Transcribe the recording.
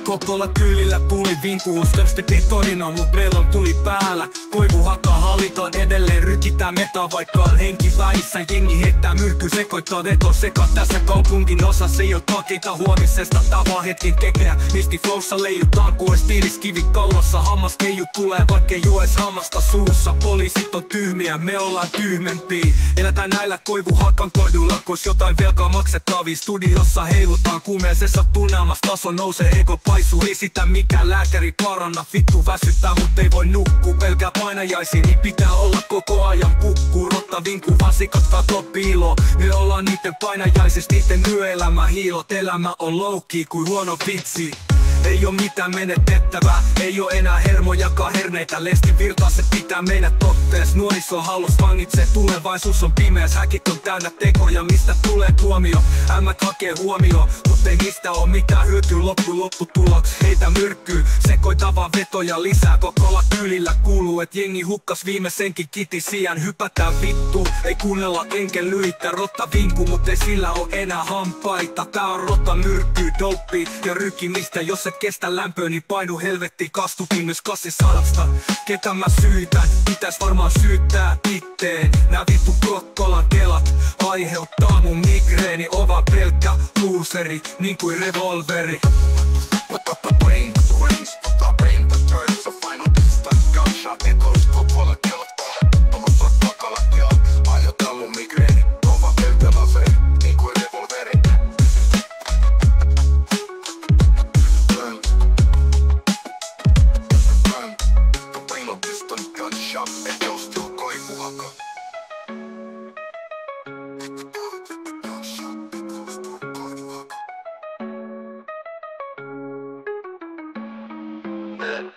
Kokkola tyylillä tuli vinkuus, töstettiin torina, mut meillä on tuli päällä. Koivu hakkaa hallitaan edelleen, rykitää metaa vaikka on henki väissä. Jengi heittää myrkky, sekoittaa veto seka tässä kaupungin osassa. Ei oo takeita huomisesta, tää vaan hetken kekeä. Misti flowssa leijutaan, kues piiris kivi kallossa. Hammaskeiju tulee, vaikkei juo hammasta suussa. Poliisit on tyhmiä, me ollaan tyhmempiä. Elätään näillä koivuhakan koidulla, kos jotain velkaa maksettavia. Studiossa heilutaan kuumeisessa tunnelmassa, taso nousee, ego paisuu. Ei sitä mikään lääkäri paranna, vittu väsyttää, mut ei voi nukkuu. Pelkää painajaisiin, niin pitää olla koko ajan pukkuu. Rotta vinkuu, vasikat katoo piiloo. Me ollaan niitten painajaisista, niitten yöelämä hiilot. Elämä on loukki kuin huono vitsi. Ei oo mitään menetettävää, ei oo enää hermojakaan herneitä. Lesti virtaa, se pitää meidät tottees. Nuoriso halus vangitsee, tulevaisuus on pimeäs. Häkit on täynnä tekoja, mistä tulee tuomio. Ämmät hakee huomio, mut ei mistä oo mitään hyötyä. Lopputuloks heitä myrkkyy, sekoitavaa vetoja lisää. Kokkola tyylillä kuuluu, et jengi hukkas viimeisenkin kiti sijaan. Hypätään vittu, ei kuunnella enken lyitä. Rotta vinku, mut ei sillä oo enää hampaita. Tää on rotta myrkkyy, doppi ja rykimistä. Jos et kestä lämpöä, niin painu helvetti. Kastukin myös 800. Ketä mä syytän? Pitäis varmaan syyttää itteen. Nää vittu Kokkolan kelat aiheuttaa mun migreeni. Ova pelkkä looseri, niin kuin revolveri. Yeah.